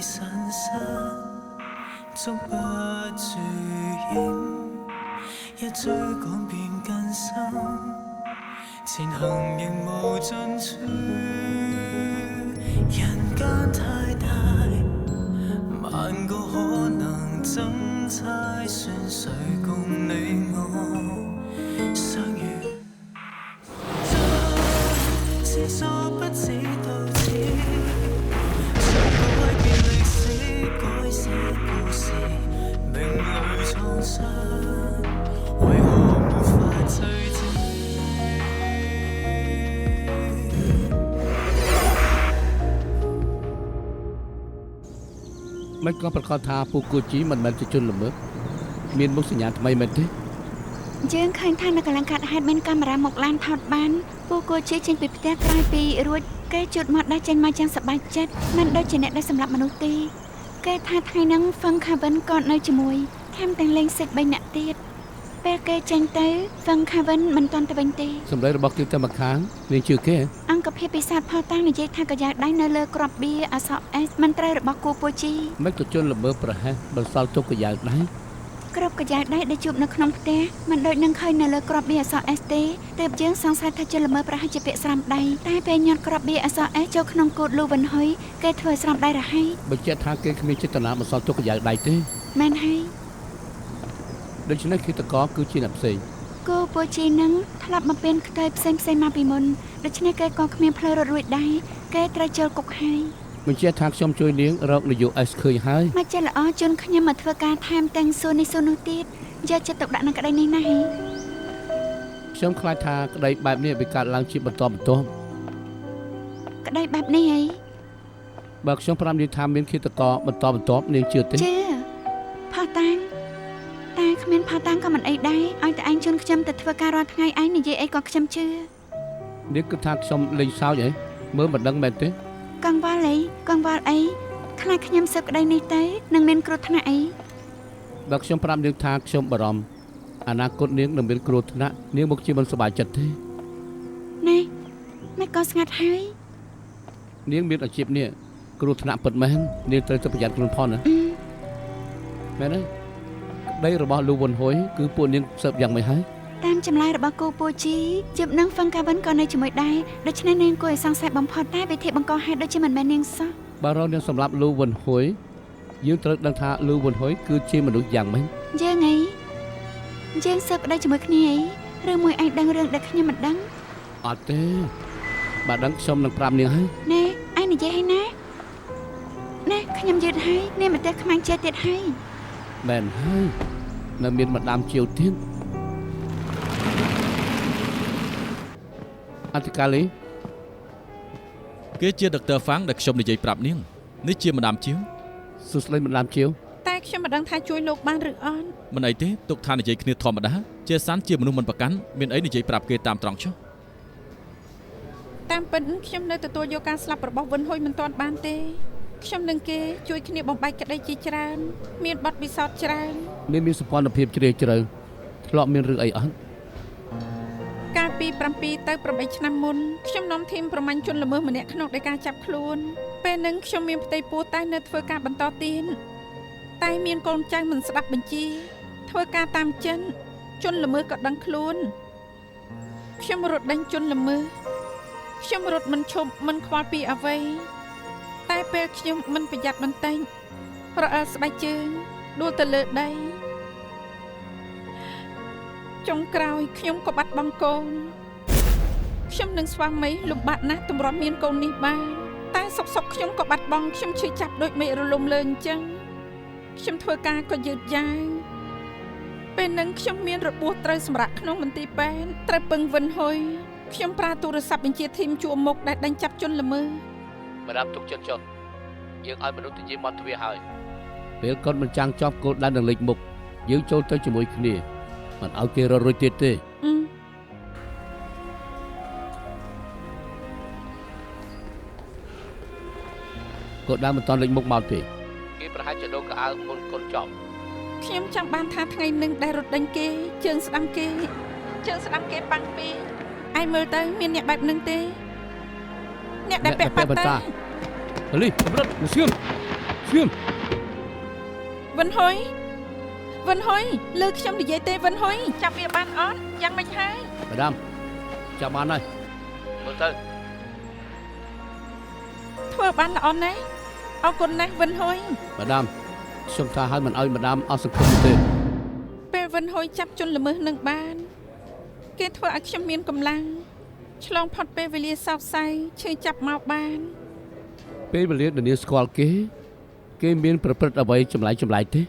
散失，捉不住影，一追趕變更深，前行仍無盡處。人間太大，萬個可能怎猜算誰共你我相遇？真知所不止到此。改寫故事，命裏創傷，為何沒法追知មិនក៏ប្រកាសថាពូគូជីមិនមែនជាជនល្មើសមានមុខសញ្ញាថ្មីមែនទេយើងឃើញថានៅកន្លែងកាត់ហេតុមានកាមេរ៉ាមកឡានថតបានពូគូជីចេញពីផ្ទះក្រោយពីរួចគេជូតមាត់ដែរចេញមកយ៉ាងសប្បាយចិត្តមិនដូចជាអ្នកដែលសម្លាប់មនុស្សទេគេថាថ្ងៃហ្នឹងហ្វឹងខាវិនក៏នៅជាមួយថែមទាំងលេងសិច3នាក់ទៀតពេលគេចេញទៅហ្វឹងខាវិនមិនទាន់ទៅវិញទេសម្ដីរបស់គេតែម្ខាងនាងជឿគេអង្គភាពពិសាទផោតាំងនិយាយថាកាយ៉ាដៃនៅលើគ្រាប់បៀអសអេសមិនត្រូវរបស់គូពូជីមិនក៏ជនល្មើសប្រហែសបន្សល់ទុកកាយ៉ាដៃគ្រាប់កាយ៉ាដៃដែលជួបនៅក្នុងផ្ទះមិនដូចនឹងឃើញនៅលើគ្រាប់បៀអសអេសទេទើបយើងសង្ស័យថាជនល្មើសប្រហែលជាពាក់ស្រាំដៃតែពេលញាត់គ្រាប់បៀអសអេសចូលក្នុងកូដលូវិនហ៊ុយគេធ្វើស្រាំដៃរហ័យបញ្ជាក់ថាគេគ្មានចេតនាបន្សល់ទុកកាយ៉ាដៃទេមែនហើយដូច្នេះគិតកោគឺជាអ្នកផ្សេងគូពូជីនឹងធ្លាប់មកពេលខ្ទើផ្សេងមកពីមុនដូច្នេះគេក៏គ្មានផ្លូវរត់រួចដែរគេត្រូវចូលគុកហើយបញ្ជាក់ថាខ្ញុំជួយនាងរកនាយកអេសឃើញហើយមកចេះល្អជូនខ្ញុំមកធ្វើការថែមទាំងសួរនេះសួរនោះទៀតយកចិត្តទុកដាក់នឹងក្តីនេះណាស់ខ្ញុំខ្លាចថាក្តីបែបនេះវាកើតឡើងជាបន្តបន្ទាប់ក្តីបែបនេះអីបើខ្ញុំប្រាប់នាងថាមានគិតកោបន្តបន្ទាប់នាងជឿទេជឿផោះតាំងតែគ្មានផោះតាំងក៏មិនអីដែរឲ្យតែឯងជូនខ្ញុំទៅធ្វើការរាល់ថ្ងៃឯងនិយាយអីក៏ខ្ញុំជឿនាងគិតថាខ្ញុំលេងសើចហ៎មើលមិនដឹងមែនទេកង្វល់អីខ្លាចខ្ញុំស៊ើបក្តីនេះទៅនឹងមានគ្រោះថ្នាក់អីបើខ្ញុំប្រាប់នាងថាខ្ញុំបារម្ភអនាគតនាងនឹងមានគ្រោះថ្នាក់នាងមកជាមិនសប្បាយចិត្តទេណែមិនក៏ស្ងាត់ហើយនាងមានអាជីពនេះគ្រោះថ្នាក់ពិតមែននាងត្រូវតែប្រយ័ត្នខ្លួនផងណាមែនទេក្តីរបស់លូវុនហ៊ុយគឺពួកនាងស៊ើបយ៉ាងម៉េចហើយតាមចម្លើយរបស់គូពូជីជិបនឹងហ្វឹងកាវិនក៏នៅជាមួយដែរដូច្នេះនាងគួរឲ្យសង្ស័យបំផុតតែវិធីបង្កហេតុដូចជាមិនមែននាងសោះបើរកនាងសម្រាប់លូវុនហ៊ុយយើងត្រូវដឹងថាលូវុនហ៊ុយគឺជាមនុស្សយ៉ាងម៉េចយើងស៊ើបក្តីជាមួយគ្នាអីឬមួយឯងដឹងរឿងដែលខ្ញុំមិនដឹងអត់ទេបើដឹងខ្ញុំនឹងប្រាប់នាងហើយណែឯងនិយាយឲ្យណែខ្ញុំយឺតហើយនាងមកតែខ្មាំងចេះទៀតហើយមែនហើយនៅមានម្ដាមជាវទៀតអធិការលីគេជាដុកទ័រហ្វាំងដែលខ្ញុំនិយាយប្រាប់នាងនេះជាម្ដាមជាវសួស្ដីម្ដាមជាវតែខ្ញុំមិនដឹងថាជួយលោកបានឬអត់មិនអីទេទុកថានិយាយគ្នាធម្មតាជាសានជាមនុស្សមិនប្រកាន់មានអីនិយាយប្រាប់គេតាមត្រង់ចុះតាមពិតខ្ញុំនៅទទួលយកការស្លាប់របស់វិនហ៊ុយមិនទាន់បានទេខ្ញុំនឹងគេជួយគ្នាបំបែកក្តីជាច្រើនមានបទពិសោធន៍ច្រើនមានសម្ព័ន្ធភាពជ្រាលជ្រៅធ្លាប់មានរឿងអីអត់កាលពី7ទៅ8ឆ្នាំមុនខ្ញុំនាំធីមប្រមាញ់ជនល្មើសម្នាក់ក្នុងដោយការចាប់ខ្លួនពេលនឹងខ្ញុំមានផ្ទៃពោះតែនៅធ្វើការបន្តទៀតតែមានកូនចៅមិនស្ដាប់បញ្ជាធ្វើការតាមចិនជនល្មើសក៏ដឹងខ្លួនខ្ញុំរត់ដេញជនល្មើសខ្ញុំរត់មិនឈប់មិនខ្វល់ពីអ្វីតែពេលខ្ញុំមិនប្រយ័ត្នបន្តិចរអិលស្បែកជើងដួលទៅលើដីចុងក្រោយខ្ញុំក៏បាត់បង់កូនខ្ញុំនឹងស្វាមីលំបាកណាស់តម្រាំមានកូននេះបានតែសុកខ្ញុំក៏បាត់បង់ខ្ញុំឈឺចាប់ដូចមេឃរលំលើអញ្ចឹងខ្ញុំធ្វើការក៏យឺតយ៉ាវពេលនឹងខ្ញុំមានរបួសត្រូវសម្រាកក្នុងមន្ទីរពេទ្យត្រូវពឹងវិនហ៊ុយខ្ញុំប្រើទូរស័ព្ទបញ្ជាធីមជួមុខដែលដេញចាប់ជនល្មើសម្ដាមទុកចិត្តចុះយើងឲ្យមនុស្សទៅយាយមកទ្វារហើយពេលគាត់មិនចាំងជាប់គោលដៅនឹងលេខមុខយើងចូលទៅជាមួយគ្នាមិនឲ្យគេរត់រួចទៀតទេគោលដៅមិនតន់លេខមុខមកទេគេប្រហែលជាដូរកៅអៅមុនកូនចប់ខ្ញុំចង់បានថាថ្ងៃនឹងដែលរត់ដេញគេជើងស្ដាំគេប៉ាំងពីឯងមើលទៅមានអ្នកបែបនឹងទេអ្នកដែលពាក់ប៉ាតាលីកម្រិតស្ងៀម ស្ងៀម វិនហ៊ុយលើខ្ញុំនិយាយទេវិនហ៊ុយចាប់វាបានអត់យ៉ាងម៉េចហើយ ម្ដាមចាប់បានហើយមើលទៅ ធ្វើបានល្អណាស់អរគុណណាស់វិនហ៊ុយ ម្ដាមខ្ញុំថាឲ្យមិនឲ្យម្ដាមអស់សង្ឃឹមទេ ពេលវិនហ៊ុយចាប់ជនល្មើសនឹងបានគេធ្វើឲ្យខ្ញុំមានកម្លាំងឆ្លងផុតពេលវេលាសោកសៅឈឺចាប់មកបាន ពេលវេលាដែលនាងស្គាល់គេមានប្រព្រឹត្តអ្វីចម្លែកទេ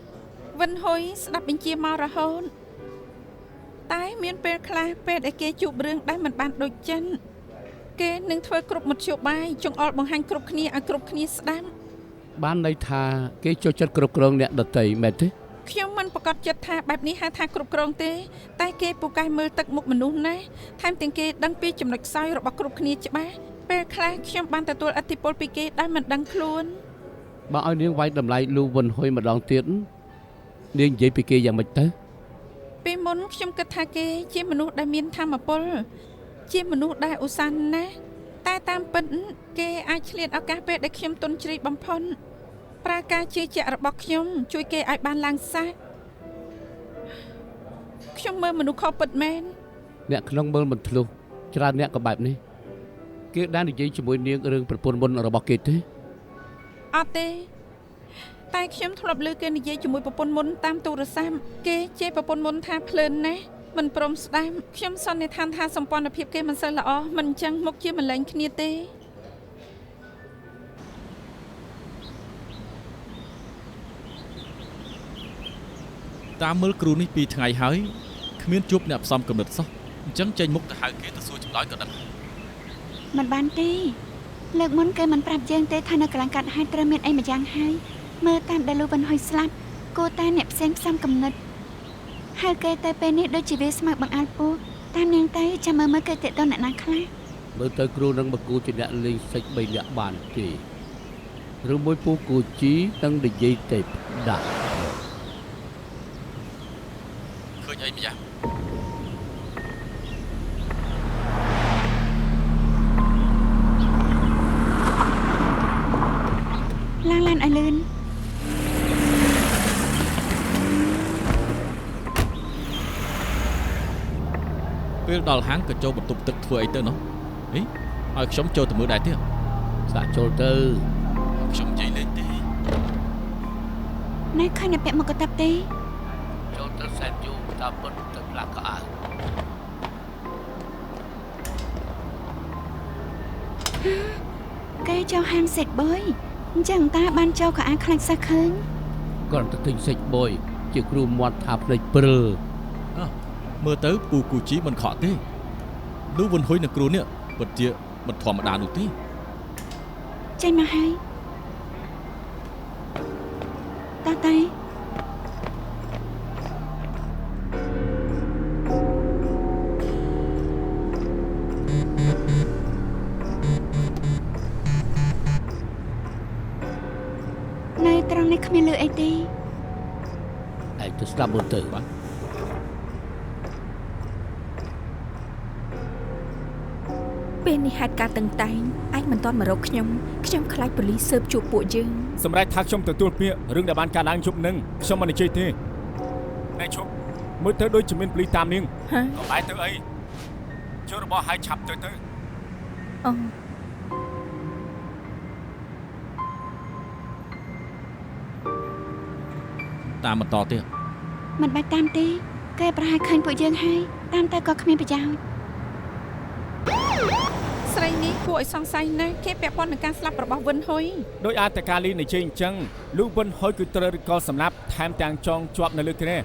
វិនហ៊ុយស្ដាប់បញ្ជាមករហូតតែមានពេលខ្លះពេលដែលគេជួបរឿងដែលមិនបានដូចចិនគេនឹងធ្វើគ្រប់មធ្យោបាយចង្អុលបង្ហាញគ្រប់គ្នាឲ្យគ្រប់គ្នាស្ដាប់ បានន័យថាគេចូលចិត្តគ្រប់គ្រងអ្នកដតីមែនទេ ខ្ញុំមិនប្រកាសចិត្តថាបែបនេះហៅថាគ្រប់គ្រងទេតែគេពូកែមើលទឹកមុខមនុស្សណាស់ថែមទាំងគេដឹងពីចំណុចខ្សោយរបស់គ្រប់គ្នាច្បាស់ពេលខ្លះខ្ញុំបានទទួលឥទ្ធិពលពីគេដែលមិនដឹងខ្លួន បើឲ្យនាងវាយតម្លៃលូវិនហ៊ុយម្ដងទៀតនាងនិយាយពីគេយ៉ាងម៉េចទៅ ពេលមុនខ្ញុំគិតថាគេជាមនុស្សដែលមានធម៌ពលជាមនុស្សដែលឧស្សាហ៍ណាស់តែតាមពិតគេអាចឆ្លៀតឱកាសពេលដែលខ្ញុំទន់ជ្រាយបំផុតប្រើការជឿជាក់របស់ខ្ញុំជួយគេឲ្យបានឡើងសាច់ខ្ញុំមើលមនុស្សខុសពិតមែន អ្នកក្នុងមើលមិនធ្លុះច្រើនអ្នកក៏បែបនេះគេបាននិយាយជាមួយនាងរឿងប្រពន្ធមុនរបស់គេទេ អត់ទេតែខ្ញុំធ្លាប់ឮគេនិយាយជាមួយប្រពន្ធមុនតាមទូរស័ព្ទគេជេរប្រពន្ធមុនថាភ្លើនណាស់មិនព្រមស្ដាប់ខ្ញុំសន្និដ្ឋានថាសម្ព័ន្ធភាពគេមិនសូវល្អមិនអញ្ចឹងមកជាម្លែងគ្នាទេ តាមមើលគ្រូនេះ2ថ្ងៃហើយគ្មានជួបអ្នកផ្សំកំណត់សោះអញ្ចឹងចេញមុខទៅហៅគេទៅសួរចម្លើយក៏ដឹង មិនបានទេលើកមុនគេមិនប្រាប់យើងទេថានៅកន្លងកាត់ហើយត្រូវមានអីម្យ៉ាងហើយមើលតាមដែលលោកវិនហ៊ុយស្លាប់គោតែអ្នកផ្សេងផ្សំកំណត់ហើយគេទៅពេលនេះដូចជាវាស្មៅបង្អល់ពោះតាមនាងទៅចាំមើលគេតិតដល់អ្នកណាខ្លះ មើលទៅគ្រូនឹងមកគូជាអ្នកលេងសិច3នាក់បានទេឬមួយពូគូជីនឹងនិយាយទេដាក់ ឃើញអីម្យ៉ាង ឡើងឡានឲ្យលឿន ពេលដល់ហាងក៏ចូលបន្ទប់ទឹកធ្វើអីទៅណោះហីឲ្យខ្ញុំចូលទៅមើលដែរទៀត សាក់ចូលទៅ ខ្ញុំនិយាយលេងទេ ណែឃើញអ្នកពាក់មកកតាប់ទេ ចូលទៅសែនយូតាមពិតទៅផ្លាកកៅអៅ គេចូលហាងសេតបុយអញ្ចឹងតាបានចូលក៏អាចខ្លាចសិស្សឃើញ គាត់ទៅទិញសិចបុយជាគ្រូមាត់ថាភ្លេចព្រើ មើលទៅពូគូជីមិនខកទេលូវិនហ៊ុយនឹងគ្រូនេះពិតជាមិនធម្មតានោះទេ ចេញមកហើយតាតែនៅត្រង់នេះគ្មានលឺអីទេ ឯងទៅស្ដាប់មើលទៅបាទ ពេលនេះហេតុការណ៍តឹងតែងឯងមិនទាន់មករកខ្ញុំខ្លាចប៉ូលីសស៊ើបជួបពួកយើង សម្រាប់ថាខ្ញុំទទួលពាក្យរឿងដែលបានកើតឡើងជប់នឹងខ្ញុំមិននិយាយទេណែជប់មើលទៅដូចជាមានប៉ូលីសតាមនាង ហ៎ ក៏បែរទៅអីជួយរបស់ឲ្យឆាប់ទៅ អូ តាមបន្តទៀត មិនបាច់តាមទេគេប្រហែលឃើញពួកយើងហើយតាមទៅក៏គ្មានប្រយោជន៍ ស្រីនេះគួរឲ្យសង្ស័យណាស់គេពាក់ព័ន្ធនឹងការស្លាប់របស់វិនហ៊ុយ ដោយអត្តកាលីនិយាយអញ្ចឹងលោកវិនហ៊ុយគឺត្រូវរកលសម្លាប់ថែមទាំងចងជាប់នៅលើគ្រែ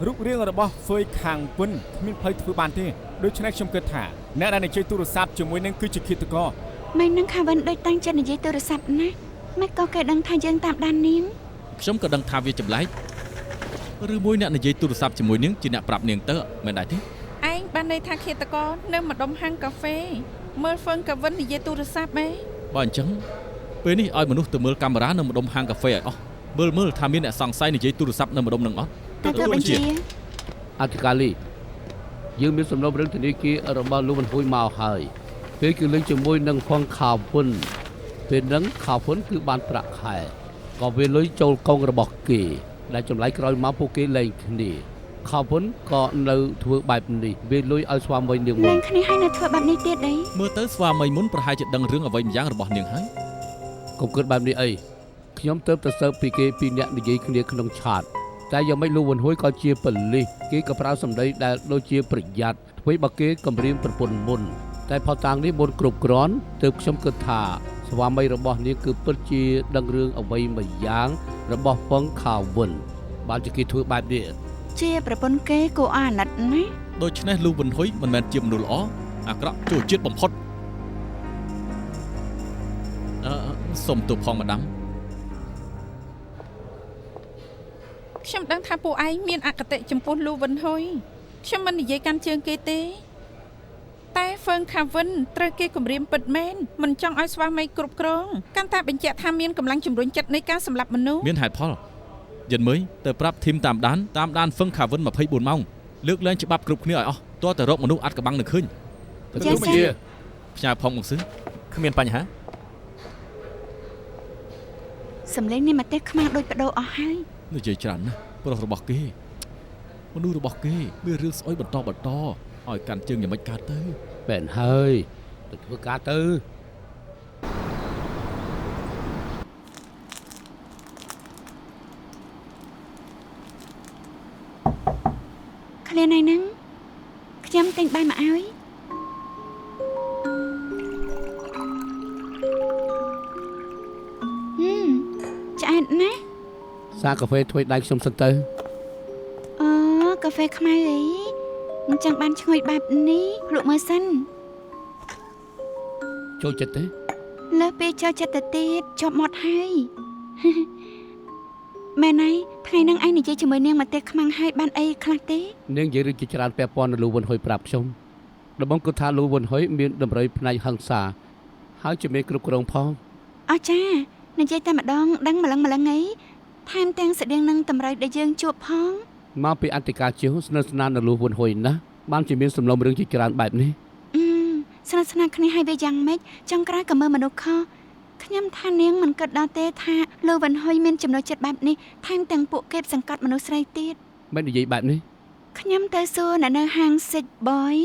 រូបរាងរបស់ហ្វឺយខាងវិនគ្មានផ្លូវធ្វើបានទេដូច្នេះខ្ញុំគិតថាអ្នកដែលនិយាយទូរស័ព្ទជាមួយនឹងគឺជាឃាតករ មិននឹងខាវិនដូចតាំងចិត្តនិយាយទូរស័ព្ទណាមិនក៏គេដឹងថាយើងតាមដាននាង ខ្ញុំក៏ដឹងថាវាចម្លែកឬមួយអ្នកនិយាយទូរស័ព្ទជាមួយនាងជាអ្នកប្រាប់នាងទៅមិនដែរទេ ឯងបានន័យថាឃាតករនៅម្ដុំហាងកាហ្វេមើលហ្វឹងកាវិននិយាយទូរស័ព្ទហ៎ បើអញ្ចឹងពេលនេះឲ្យមនុស្សទៅមើលកាមេរ៉ានៅម្ដុំហាងកាហ្វេឲ្យអស់មើលថាមានអ្នកសង្ស័យនិយាយទូរស័ព្ទនៅម្ដុំនឹងអត់ តែធ្វើបញ្ជា អធិការលីយើងមានសំណុំរឿងធនាគាររបស់លោកវិនហ៊ុយមកហើយពេលគឺលេងជាមួយនឹងផងខាវពុនពេលហ្នឹងខាវពុនគឺបានប្រាក់ខែ ក៏វាលុយចូលកងរបស់គេដែលចម្លៃក្រោយមកពួកគេលែងគ្នាខោពុនក៏នៅធ្វើបែបនេះវាលុយឲ្យស្វាមីនាងមុ លែ ន ងគ្នាហើយនៅធ្វើបែបនេះទៀតអី មើលទៅស្វាមីមុនប្រហែលជាដឹងរឿងអ្វីម្យ៉ាងរបស់នាងហើយក ុំគិតបែបនេះអីខ្ញុំទៅទៅសើបពីគេពីរនាក់និយាយគ្នាក្នុងឆាតតែយ៉ាងម៉េចលោកវុនហួយក៏ជាប៉ូលីសគេក៏ប្រើសម្ដីដែលដូចជាប្រយ័ត្នធ្វើបើគេគម្រាមប្រពន្ធមុនតែផតាំងនេះមុនគ្រប់គ្រាន់ទើបខ្ញុំគិតថាស្វាមីរបស់នាងគឺពិតជាដឹងរឿងអ្វីមួយយ៉ាងរបស់ពងខាវិនបានជាគេធ្វើបែបនេះ ជាប្រពន្ធគេគួរអាណិតណា ដូច្នេះលូវុនហ៊ុយមិនមែនជាមនុស្សល្អអាក្រក់ចូលជាតិបំផុតសុំទោសផងម្ដង ខ្ញុំដឹងថាពួកឯងមានអគតិចំពោះលូវិនហ៊ុយខ្ញុំមិននិយាយកាន់ជើងគេទេតែហ្វឺងខាវិនត្រូវគេគម្រាមពិតមែនមិនចង់ឲ្យស្វាមីគ្រប់គ្រងកាន់តែបញ្ជាក់ថាមានកម្លាំងជំរុញចិត្តនៃការសម្លាប់មនុស្ស មានហេតុផលយិនមើលទៅប្រាប់ធីមតាមដានហ្វឹងខាវិន24ម៉ោងលើកលែងច្បាប់គ្រប់គ្នាឲ្យអស់ទាល់តែរកមនុស្សអាត់កបាំងនៅឃើញ ទៅជា ផ្ញើផងមកស៊ឺគ្មានបញ្ហា សំលេងនេះមកទេខ្មាំងដូចបដូរអស់ហើយ និយាយច្រើនណាស់ប្រុសរបស់គេមនុស្សរបស់គេមានរឿងស្អុយបន្តឲ្យកាន់ជើងយ៉ាងម៉េចកើតទៅ បែនហើយទៅធ្វើការទៅ ឃ្លានហើយហ្នឹងខ្ញុំទិញបាយមកឲ្យឆ្អែតណាស់ សាកាហ្វេធ្វើដៃខ្ញុំសិនទៅ អូកាហ្វេខ្មៅអីមិនចង់បានឈ្ងុយបែបនេះភ្លក់មើលសិន ចូលចិត្តទេ លើសពីចូលចិត្តទៅទៀតជាប់មាត់ហើយ មែនហើយថ្ងៃហ្នឹងឯងនិយាយជាមួយនាងមកទេខ្មាំងហើយបានអីខ្លះទេ នាងនិយាយរឿងជាច្រើនពាក់ព័ន្ធនឹងលូវុនហ៊ុយប្រាប់ខ្ញុំដំបងគិតថាលូវុនហ៊ុយមានតម្រុយផ្នែកហិង្សាហើយជាមេគ្រប់គ្រងផង អោះចានិយាយតែម្ដងដឹងម្លឹងអីថែមទាំងស្តៀងនឹងតម្រូវដែលយើងជួបផង មកពីអន្តរការជិះស្និទ្ធស្នាលនឹងលូវុនហ៊ុយណាបានជាមានសំឡុំរឿងជាច្រើនបែបនេះ ស្និទ្ធស្នាលគ្នាហើយវាយ៉ាងម៉េចចង់ក្រោយក៏មើលមនុស្សខុសខ្ញុំថានាងមិនគិតដល់ទេថាលោកវិនហ៊ុយមានចំណុចចិត្តបែបនេះថែមទាំងពួកគេសង្កត់មនុស្សស្រីទៀត មិននិយាយបែបនេះ ខ្ញុំទៅសួរនៅហាង Six Boy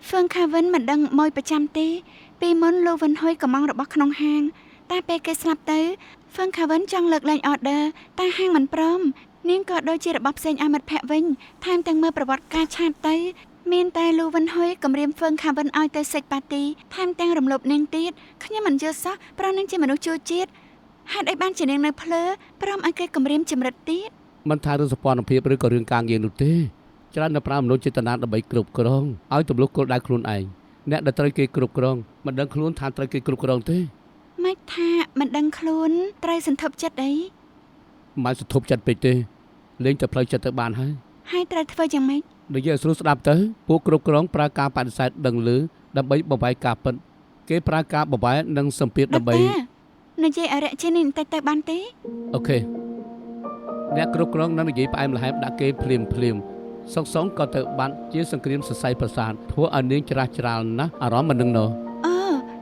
ហ្វឹងខាវិនមិនដឹងមកប្រចាំទេពីមុនលោកវិនហ៊ុយកំងរបស់ក្នុងហាងតែពេលគេស្លាប់ទៅហ្វឹងខាវិនចង់លើកលែង order តែហាងមិនព្រមនាងក៏ដូចជារបស់ផ្សេងឲ្យមិត្តភ័ក្តិវិញថែមទាំងមើលប្រវត្តិការឆាតទៅមានតែលូវិនហ៊ុយគម្រាមហ្វឹងខាវិនឲ្យទៅសេចប៉ាទីថែមទាំងរំលោភនាងទៀតខ្ញុំមិនយល់សោះព្រោះនាងជាមនុស្សជួជាតិហេតុអីបានជានាងនៅភ្លើព្រមឲ្យគេគម្រាមចម្រិតទៀត មិនថារឿងសម្ព័ន្ធភាពឬក៏រឿងការងារនោះទេច្រើនតែប្រើមនុស្សចេតនាដើម្បីគ្រប់គ្រងឲ្យទម្លុះគោលដៅខ្លួនឯងអ្នកដែលត្រូវគេគ្រប់គ្រងមិនដឹងខ្លួនថាត្រូវគេគ្រប់គ្រងទេ មិនថាមិនដឹងខ្លួនត្រូវសន្ធប់ចិត្តអី មិនសន្ធប់ចិត្តពេកទេលេងតែផ្លូវចិត្តទៅបានហើយ ហើយត្រូវធ្វើយ៉ាងម៉េច និយាយឲ្យស្រួលស្ដាប់ទៅពួកគ្រប់គ្រងប្រើការបដិសេធដឹងឮដើម្បីបំបែកការពិតគេប្រើការបបែកនិងសម្ពាធដើម្បី និយាយអរិយជានេះបន្តិចទៅបានទេ អូខេអ្នកគ្រប់គ្រងនឹងនិយាយផ្អែមល្ហែមដាក់គេភ្លាមសុកក៏ទៅបានជាសង្គ្រាមសរសៃប្រសាទធ្វើឲ្យនាងច្រាស់ច្រាលណាស់អារម្មណ៍មិននឹងណោះ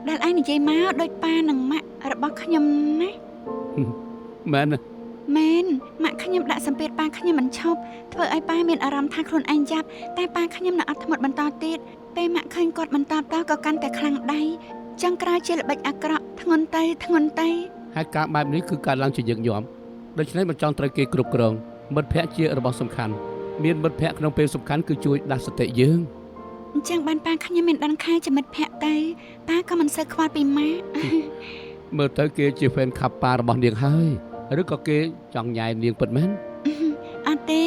ដែលឯងនិយាយមកដូចប៉ានិងម៉ាក់របស់ខ្ញុំណា មែន មែនម៉ាក់ខ្ញុំដាក់សម្ពាធប៉ាខ្ញុំមិនឈប់ធ្វើឲ្យប៉ាមានអារម្មណ៍ថាខ្លួនឯងយ៉ាប់តែប៉ាខ្ញុំនៅអត់ធ្មត់បន្តទៀតពេលម៉ាក់ឃើញគាត់បន្តតក៏កាន់តែខ្លាំងដៃចង់ក្រោយជាល្បិចអាក្រក់ធ្ងន់ទៅហើយការបែបនេះគឺកើតឡើងជាញឹកញាប់ដូច្នេះមិនចង់ត្រូវគេគ្រប់គ្រងមិត្តភ័ក្តិជារបស់សំខាន់មានមិត្តភ័ក្តិក្នុងពេលសំខាន់គឺជួយដាស់សតិយើង អញ្ចឹងបានប៉ាខ្ញុំមានដានខាយជាមិត្តភ័ក្តិទៅប៉ាក៏មិនសូវខ្វល់ពីម៉ាក់ មើលទៅគេជា fan ខាប់ប៉ារបស់នាងហើយឬក៏គេចង់ញ៉ែនាងពិតមែន អត់ទេ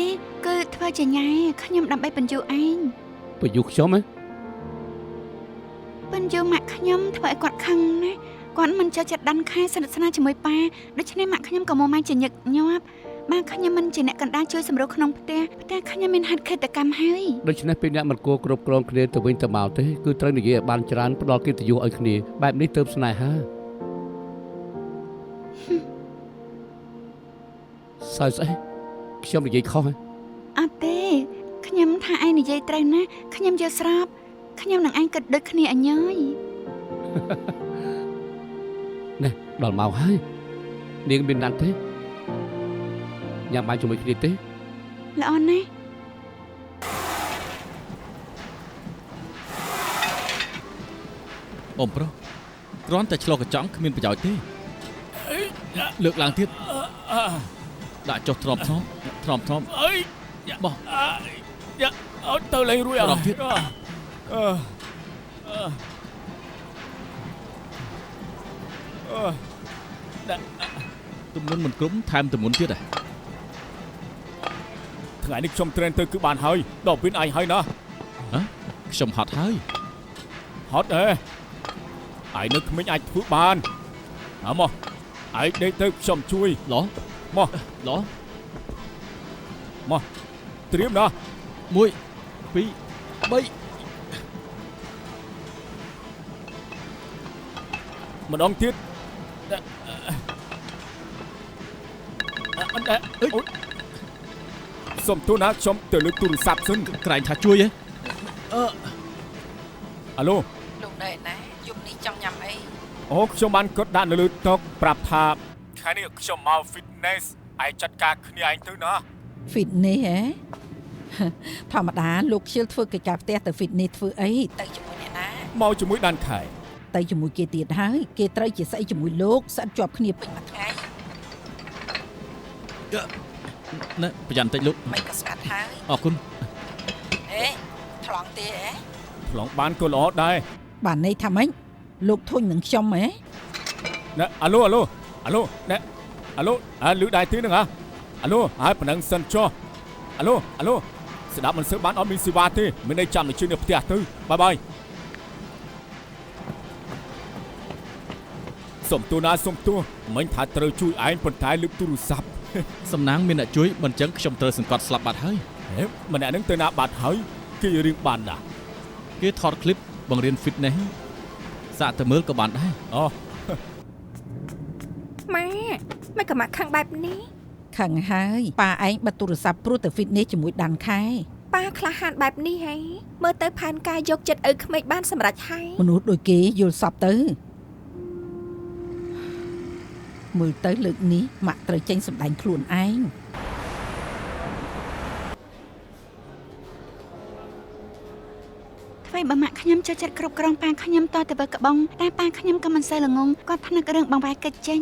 គឺធ្វើជាញ៉ែខ្ញុំដើម្បីបញ្ជូឯង បញ្យុខ្ញុំហ៎ បញ្ជូម៉ាក់ខ្ញុំធ្វើឲ្យគាត់ខឹងណាគាត់មិនចូលចិត្តដានខាយស្និទ្ធស្នាលជាមួយប៉ាដូច្នេះម៉ាក់ខ្ញុំក៏មកម៉ាក់ជាញឹកញាប់ម៉ាក់ខ្ញុំមិនជាអ្នកកណ្ដាលជួយសម្រួលក្នុងផ្ទះខ្ញុំមានហេតុឃាតកម្មហើយ ដូច្នេះពេលអ្នកមិនគួរគ្រប់គ្រងគ្នាទៅវិញទៅមកទេគឺត្រូវនិយាយឲ្យបានច្រើនផ្ដល់កិត្តិយសឲ្យគ្នាបែបនេះទើបស្នេហា សើចស្អីខ្ញុំនិយាយខុសហ៎ អត់ទេខ្ញុំថាឯងនិយាយត្រូវណាខ្ញុំយល់ស្របខ្ញុំនឹងឯងគិតដូចគ្នាអញ្ញើយ នេះដល់មកហើយនាងមានណាត់ទេ ញ៉ាំបាយជាមួយគ្នាទេ ល្អណាស់ អ៊ំប្រុសគ្រាន់តែឆ្លុះកញ្ចក់គ្មានប្រយោជន៍ទេលើកឡើងទៀតដាក់ចុះទ្រាំអី បោះ យ៉ាអត់ទៅលេងរួយអ រំទៀត ទម្ងន់មិនគ្រប់ថែមទម្ងន់ទៀតហ៎ ថ្ងៃនេះខ្ញុំត្រេនទៅគឺបានហើយដល់ពេលឯងហើយណា ខ្ញុំហត់ហើយ ហត់អេឯងនៅក្មេងអាចធ្វើបានមកឯងដេកទៅខ្ញុំជួយ ឡោះ មក ឡោះ មកត្រៀមណា 1 2 3 ម្ដងទៀតសុំទូណាខ្ញុំទៅលើកទូរស័ព្ទសិន ក្រែងថាជួយហ៎ អាឡូ លោកណែណាយប់នេះចង់ញ៉ាំអី អូខ្ញុំបានកត់ដាក់នៅលើតុប្រាប់ថាថ្ងៃនេះខ្ញុំមក fitness ឯងចាត់ការគ្នាឯងទៅណា fitness ហ៎ ធម្មតាលោកខ្ជិលធ្វើកិច្ចការផ្ទះទៅ fitness ធ្វើអីទៅជាមួយអ្នកណា មកជាមួយដានខែ ទៅជាមួយគេទៀតហើយគេត្រូវជាស្អីជាមួយលោកស្អិតជាប់គ្នាពេញមួយថ្ងៃ ណែប្រយ័ត្នតិចលោក មិនក៏ស្ងាត់ហើយ អរគុណ អេថ្លង់ទេហ៎ ឆ្លងបានក៏ល្អដែរ បានន័យថាម៉េចលោកធុញនឹងខ្ញុំហ៎ ណែអាឡូណែអាឡូលឺដែរទេហ្នឹងហ៎អាឡូហើយប៉ុណ្ណឹងសិនចុះអាឡូស្ដាប់មិនសូវបានអត់មានសេវាទេមានន័យចាំនៅជើងនៅផ្ទះទៅបាយសុំទូមិញថាត្រូវជួយឯងប៉ុន្តែលើកទូរស័ព្ទ សំណាងមានអ្នកជួយមិនចឹងខ្ញុំត្រូវសង្កត់ស្លាប់បាត់ហើយ ម្នាក់ហ្នឹងទៅណាបាត់ហើយគេរៀងបានណាស់ គេថតឃ្លីបបង្រៀន fitness សាកទៅមើលក៏បានដែរ អូ ម៉ែមិនក៏មកខឹងបែបនេះ ខឹងហើយប៉ាឯងបិទទូរស័ព្ទព្រោះទៅ fitness ជាមួយដានខែ ប៉ាក្លាហានបែបនេះហីមើលទៅផែនការយកចិត្តឪក្មេកបានសម្រេចហើយ មនុស្សដូចគេយល់សពទៅមើលទៅលើកនេះម៉ាក់ត្រូវចេញសម្ដែងខ្លួនឯង អ្វីបើម៉ាក់ខ្ញុំចូលចិត្តគ្រប់គ្រងប៉ាខ្ញុំតទៅធ្វើក្បងតែប៉ាខ្ញុំក៏មិនសូវល្ងងគាត់ថ្នឹករឿងបងវាយកិច្ចចេញ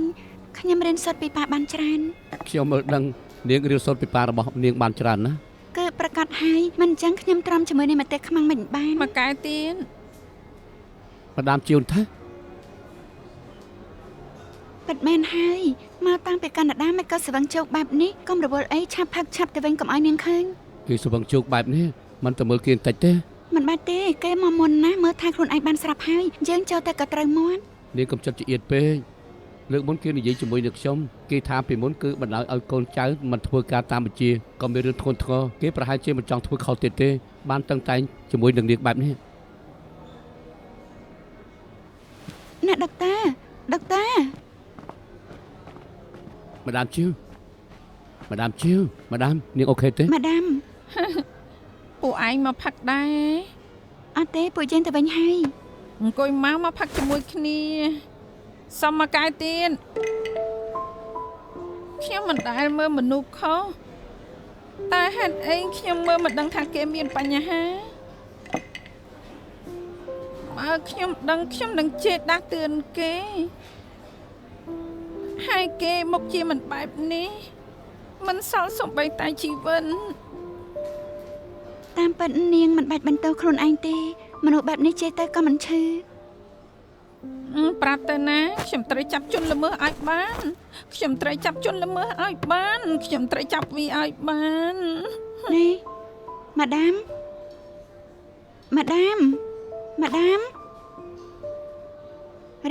ខ្ញុំរៀនសូត្រពីប៉ាបានច្រើន ខ្ញុំមើលដឹងនាងរៀនសូត្រពីប៉ារបស់នាងបានច្រើនណា គឺប្រកាសហើយមិនអញ្ចឹងខ្ញុំទ្រាំជាមួយនឹងម្ទេសខ្មាំងមិនបាន មកកែទៀត ម្ដាមជាវថា ពិតមែនហើយមកតាំងពីកាណាដាមិនក៏ស្វឹងជោគបែបនេះកុំរវល់អីឆាប់ផឹកឆាប់ទៅវិញកុំឲ្យនាងឃើញ គេស្វឹងជោគបែបនេះមិនទៅមើលគេបន្តិចទេ មិនបាច់ទេគេមកមុនណាមើលថែខ្លួនឯងបានស្រាប់ហើយយើងចូលទៅក៏ត្រូវមាត់ នាងកុំចិត្តចៀតពេកលើកមុនគេនិយាយជាមួយនឹងខ្ញុំគេថាពីមុនគឺបណ្ដោយឲ្យកូនចៅមិនធ្វើការតាមបញ្ជាក៏មានរឿងធ្ងន់ធ្ងរគេប្រហែលជាមិនចង់ធ្វើខុសទៀតទេបានតឹងតែងជាមួយនឹងនាងបែបនេះ អ្នកដុកទ័រ ម្ដាមជាវម្ដាមនាងអូខេទេ ម៉ាដាម ពួកឯងមកផឹកដែរ អត់ទេពួកយើងទៅវិញហើយ អង្គុយមកផឹកជាមួយគ្នាសុំមកកែទៀតខ្ញុំមិនដែលមើលមនុស្សខុសតែហេតុអីខ្ញុំមើលមិនដឹងថាគេមានបញ្ហាបើខ្ញុំដឹងខ្ញុំនឹងជេរដាស់តឿនគេហើយគេមកជាមិនបែបនេះមិនសល់សំបីតែជីវិត តាមពិតនាងមិនបាច់បន្ទោសខ្លួនឯងទេមនុស្សបែបនេះចេះទៅក៏មិនឈឺ ប្រាប់ទៅណាខ្ញុំត្រូវចាប់ជនល្មើសឲ្យបានខ្ញុំត្រូវចាប់ជនល្មើសឲ្យបានខ្ញុំត្រូវចាប់វាឲ្យបាន នេះម៉ាដាម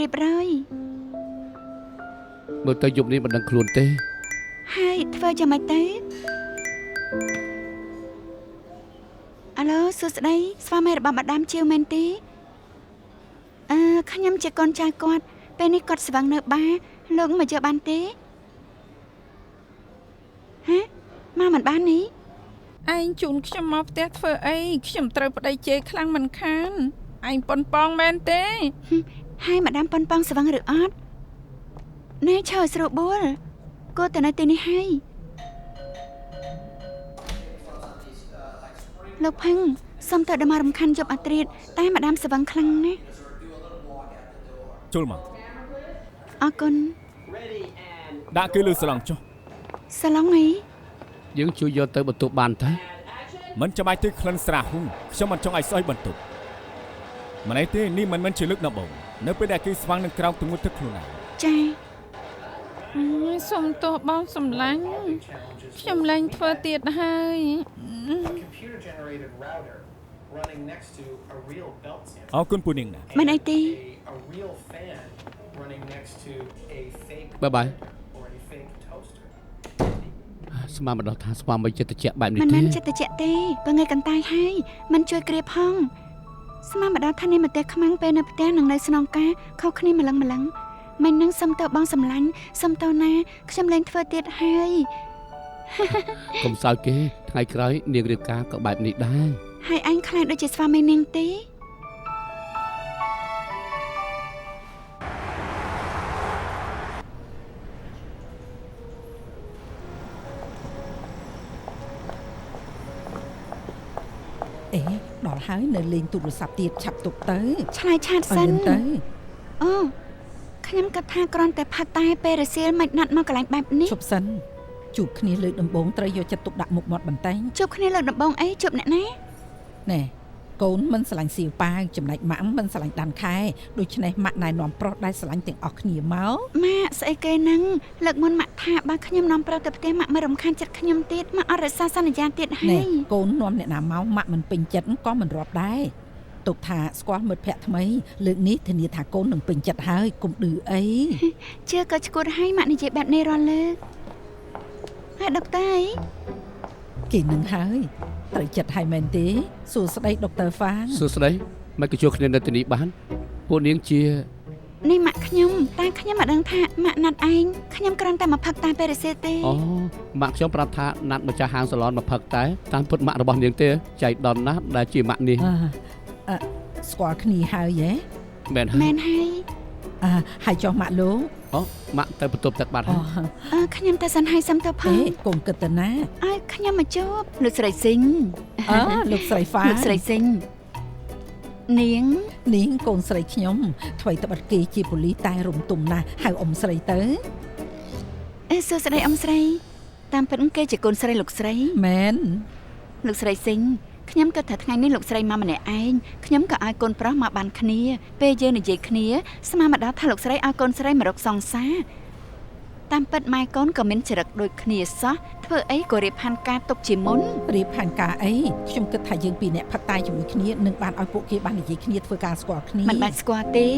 រៀបរយ មើលទៅយប់នេះមិនដឹងខ្លួនទេ ហើយធ្វើយ៉ាងម៉េចទៅអាឡូសួស្ដីស្វាមីរបស់ម៉ាដាមជាវមែនទេខ្ញុំជាកូនចៅគាត់ពេលនេះគាត់ស្វឹងនៅបារលោកមកយកបានទេហ៎មកមិនបាននេះ ឯងជូនខ្ញុំមកផ្ទះធ្វើអីខ្ញុំត្រូវប្តីជេរខ្លាំងមិនខានឯងប៉ុនប៉ងមែនទេ ហើយម៉ាដាមប៉ុនប៉ងស្វឹងឬអត់ណែឈើស្រួលបួលគួរតែនៅទីនេះហើយ លោកផឹងសុំទៅដល់មករំខានយប់អាត្រៀតតែម្ដាមស្វឹងខ្លាំងណាស់ ចូលមក អរគុណ ដាក់គេលើស្លង់ចុះ សាឡុងអី យើងជួយយកទៅបន្ទប់បានទេ មិនចាំបាច់ទៅក្លិនស្រាហុងខ្ញុំមិនចង់ឲ្យស្អុយបន្ទប់ម្នេះទេនេះមិនមែនជាលើកដំបូងនៅពេលដែលគេស្វាងនឹងក្រោមទម្ងន់ទឹកខ្លួនឯង ចា៎ សុំទោសបងសម្លាញ់ខ្ញុំលែងធ្វើទៀតហើយ computer generated router running next to a real belt sampler. អរគុណពូនាងណា មិនអីទេ A real fan running next to a fake បាយ or a fake toaster. ស្មានម្ដងថាស្វាមីចិត្តជាក់បែបនេះ មិន ទេ មែនចិត្តជាក់ទេបើងាយកន្តើយហើយមិនជួយគ្រាផងស្មានម្ដងថានេះមកផ្ទះខ្មាំងពេលនៅផ្ទះនឹងនៅស្នងការខុសគ្នាម្លឹងមិននឹងសុំទៅបងសម្លាញ់សុំទៅណាខ្ញុំលែងធ្វើទៀតហើយក ុំសើចគេថ្ងៃក្រោយនាងរៀបការក៏បែបនេះដែរ ហើយអញខ្លាចដូចជាស្វាមីនាងទេ អេដល់ហើយនៅលេងទូរស័ព្ទទៀតឆាប់ទុកទៅ ឆ្លើយឆាតសិន ទៅ អូខ្ញុំគិតថាគ្រាន់តែផាត់តែពេលរសៀលមិនណាត់មកកន្លែងបែបនេះ ជប់សិនជួបគ្នាលើកដំបូងត្រូវយកចិត្តទុកដាក់មុខមាត់បន្តែង ជួបគ្នាលើកដំបងអីជួបអ្នកណា ណែកូនមិនស្រឡាញ់សៀវប៉ាវចំណែកម៉ាក់មិនស្រឡាញ់ដានខែដូច្នេះម៉ាក់ណែនាំប្រុសដែលស្រឡាញ់ទាំងអស់គ្នាមក ម៉ាក់ស្អីគេហ្នឹងលើកមុនម៉ាក់ថាបើខ្ញុំនាំប្រុសទៅផ្ទះម៉ាក់មិនរំខានចិត្តខ្ញុំទៀតម៉ាក់អត់រក្សាសន្យាទៀតហើ ណែ យក ូននាំអ្នកណាមកម៉ាក់មិនពេញចិត្តក៏មិនរាប់ដែរទុកថាស្គាល់មិត្តភក្តិថ្មីលើកនេះធានាថាកូននឹងពេញចិត្តហើយកុំឌឺអី ជឿក៏ឈួតឲ្យម៉ាក់និយាយបែបនេះរាល់លើកហើយដុកទ័រអី គេនឹងហើយត្រូវចិត្តឲ្យមែនទេសួស្ដីដុកទ័រហ្វាង សួស្ដីមិនក៏ជួបគ្នានៅទីនេះបានពួកនាងជា នេះម៉ាក់ខ្ញុំតែខ្ញុំមិនដឹងថាម៉ាក់ណាត់ឯងខ្ញុំគ្រាន់តែមកផឹកតែពេលរសៀលទេ អូម៉ាក់ខ្ញុំប្រាប់ថាណាត់ម្ចាស់ហាងសាឡនមកផឹកតែតាមពុតម៉ាក់របស់នាងទេចៃដន្យណាស់ដែលជាម៉ាក់នេះ ស្គាល់គ្នាហើយហ៎ មែនហើ មែ យ នហើយ ហើយចុះម៉ាក់លោក អូម៉ាក់ទៅបន្ទប់ទឹកបាត់ហើយ ខ្ញុំទៅសិនហើយសុំទៅផឹ អេ ក កុំគិតទៅណា ឲ្យខ្ញុំមកជួបលោកស្រីស៊ីង លោកស្រីហ្វាង លោកស្រីស៊ីងនាង នាងកូនស្រីខ្ញុំថ្មីត្បិតគេជាប៉ូលីសតែរំទុំណាស់ហៅអ៊ំស្រីទៅ សួស្ដីអ៊ំស្រីតាមពិតគេជាកូនស្រីលោកស្រី មែន លោកស្រីស៊ីងខ្ញុំគិតថាថ្ងៃនេះលោកស្រីមកម្នាក់ឯងខ្ញុំក៏ឲ្យកូនប្រុសមកបានគ្នាពេលយើងនិយាយគ្នាស្មានម្ដងថាលោកស្រីឲ្យកូនស្រីមករកសង្សារតាមពិតម៉ែកូនក៏មានចរិតដូចគ្នាសោះធ្វើអីក៏រៀបផាន់ការទុកជាមុន រៀបផែនការអីខ្ញុំគិតថាយើងពីរអ្នកផឹកតែជាមួយគ្នានឹងបានឲ្យពួកគេបាននិយាយគ្នាធ្វើការស្គាល់គ្នា មិនបាច់ស្គាល់ទេ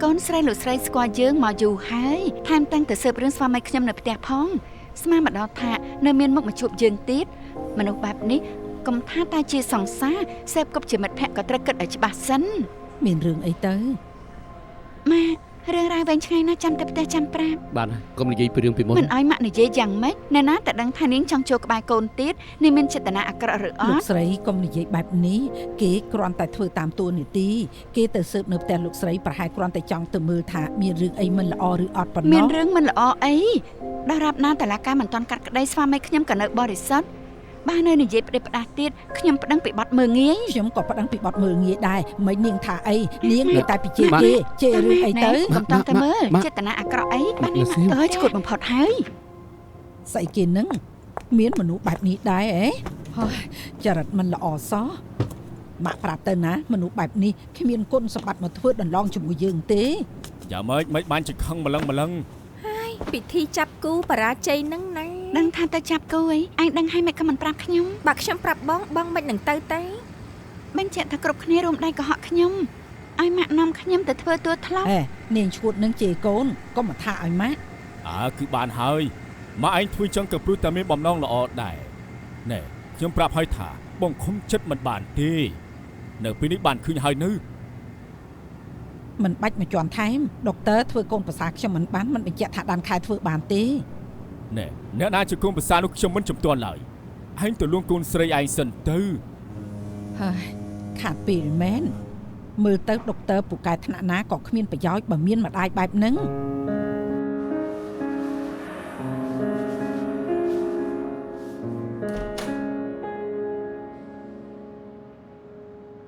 កូនស្រីលោកស្រីស្គាល់យើងមកយូរហើយថែមទាំងទៅស៊ើបរឿងស្វាមីខ្ញុំនៅផ្ទះផងស្មានម្ដងថានៅមានមុខមកជួបយើងទៀតមនុស្សបែបនេះកុំថាតែជាសង្សារសេពគប់ជាមិត្តភក្តិក៏ត្រូវគិតឲ្យច្បាស់សិន មានរឿងអីទៅ ម៉ាក់រឿងរ៉ាវវែងឆ្ងាយណាស់ចាំទៅផ្ទះចាំប្រាប់ បានហើយកុំនិយាយពីរឿងពីមុន មិនឲ្យម៉ាក់និយាយយ៉ាងម៉េចណែណាតែដឹងថានាងចង់ចូលក្បែរកូនទៀតនេះមានចេតនាអាក្រក់ឬអ លោក ត់ ស្រីកុំនិយាយបែបនេះគេគ្រាន់តែធ្វើតាមតួនាទីគេទៅស៊ើបនៅផ្ទះលោកស្រីប្រហែលគ្រាន់តែចង់ទៅមើលថាមានរឿងអីមិនល្អឬអត់ប៉ុណ្ណោះ មានរឿងមិនល្អអីដល់រាប់ណាតឡាការមិនទាន់កាត់ក្តីស្វាមីខ្ញុំក៏នៅបរិសុទ្ធបើនៅនិយាយផ្ដេសផ្ដាស់ទៀតខ្ញុំប្តឹងពីបទមើងងាយ ខ្ញុំក៏ប្តឹងពីបទមើលងាយដែរមិននាងថាអីនាងមានតែពីជេរគេជេររឿងអីទៅ កុំតង់តែមើលចេតនាអាក្រក់អីបាននេះម៉ាក់អើយឈួតបំផុតហើយ ស្អីគេនឹងមានមនុស្សបែបនេះដែរហ៎ហើយចរិតមិនល្អសោះម៉ាក់ប្រាប់ទៅណាមនុស្សបែបនេះគ្មានគុណសម្បត្តិមកធ្វើដណ្ដងជាមួយយើងទេ យ៉ាម៉េចមិនបានជាខឹងម្លឹង ពិធីចាប់គូបរាជ័យនឹងណា ដឹងថាទៅចាប់គូអីឯងដឹងហើយមិនក៏មិនប្រាប់ខ្ញុំ បើខ្ញុំប្រាប់បងមិននឹងទៅទេ បញ្ជាក់ថាគ្រប់គ្នារួមដៃកុហកខ្ញុំឲ្យម៉ាក់នាំខ្ញុំទៅធ្វើតួថ្លប់ ហេនាងឈួតនឹងជេរកូនកុំមកថាឲ្យម៉ាក់ គឺបានហើយម៉ាក់ឯងធ្វើចឹងក៏ព្រោះតែមានបំណងល្អដែរណែខ្ញុំប្រាប់ឲ្យថាបងខំចិត្តមិនបានទេនៅពេលនេះបានឃើញហើយនៅ មិនបាច់មកជន់ថែមដុកទ័រធ្វើកូនប្រសាខ្ញុំមិនបានមិនបញ្ជាក់ថាដានខែធ្វើបានទេ ណែអ្នកណាជាកូនប្រសានោះខ្ញុំមិនចំទាន់ឡើយឯងទៅលួងកូនស្រីឯងសិនទៅ ហើយខាតពេលមែនមើលទៅដុកទ័រពូកែថ្នាក់ណាក៏គ្មានប្រយោជន៍បើមានម្ដាយបែបហ្នឹង អ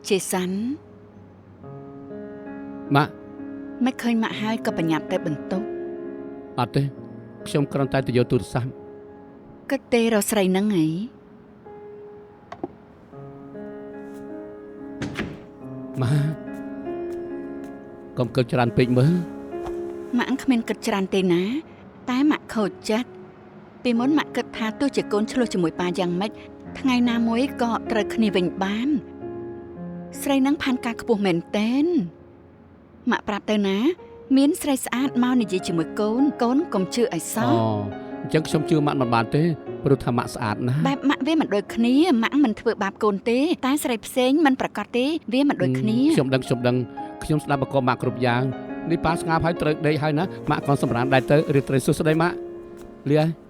ជេសាន់ ម៉ាក់ មិនឃើញម៉ាក់ហើយក៏បញ្ញាប់ទៅបន្ទប់ អត់ទេខ្ញុំគ្រាន់តែទៅយកទូរស័ព្ទ គិតទេរកស្រីហ្នឹងហី ម៉ាក់កុំគិតច្រើនពេកមើល ម៉ាក់គ្មានគិតច្រើនទេណាតែម៉ាក់ខូចចិត្តពីមុនម៉ាក់គិតថាទោះជាកូនឆ្លោះជាមួយប៉ាយ៉ាងម៉េចថ្ងៃណាមួយក៏ត្រូវគ្នាវិញបានស្រីហ្នឹងផានការខ្ពស់មែនទែនម៉ាក់ប្រាប់ទៅណាមានស្រីស្អាតមកនិយាយជាមួយកូនកូនកុំជឿឲ្យសោះ អញ្ចឹងខ្ញុំជឿម៉ាក់មិនបានទេព្រោះថាម៉ាក់ស្អាតណាស់ បែបម៉ាក់វាមិនដូចគ្នាម៉ាក់មិនធ្វើបាបកូនទេតែស្រីផ្សេងមិនប្រកាសទេវាមិនដូចគ្នា ខ្ញុំដឹងខ្ញុំស្ដាប់បកម៉ាក់គ្រប់យ៉ាងនេះប៉ាស្ងាប់ហើយត្រូវដេកហើយណាម៉ាក់ក៏សម្រានដែរទៅរៀបត្រីសុស្ដីម៉ាក់លាហើយ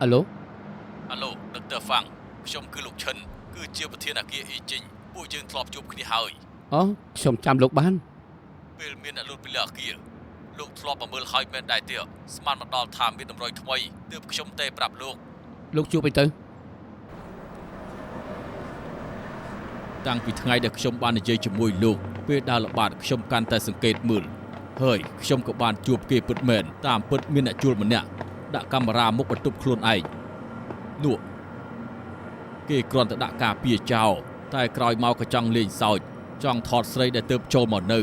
អាឡូ ដុកទ័រហ្វាំងខ្ញុំគឺលោកឈិនគឺជាប្រធានអគារអ៊ីជីងពួកយើងធ្លាប់ជួបគ្នាហើយ អូខ្ញុំចាំលោកបាន ពេលមានអ្នកលួចពីលើអគារលោកធ្លាប់មកមើលហើយមែនដែរទេស្មានមកដល់ថាមានតម្រុយថ្មីទើបខ្ញុំទេប្រាប់លោក ជួបអីទៅ តាំងពីថ្ងៃដែលខ្ញុំបាននិយាយជាមួយលោកពេលដើរល្បាតខ្ញុំកាន់តែសង្កេតមើលហើយខ្ញុំក៏បានជួបគេពិតមែនតាមពិតមានអ្នកជួលម្នាក់ដាក់កាមេរ៉ាមុខបន្ទប់ខ្លួនឯងនោះគេគ្រាន់តែដាក់ការពារចោលតែក្រោយមកក៏ចង់លេងសើចចង់ថតស្រីដែលទើបចូលមកនៅ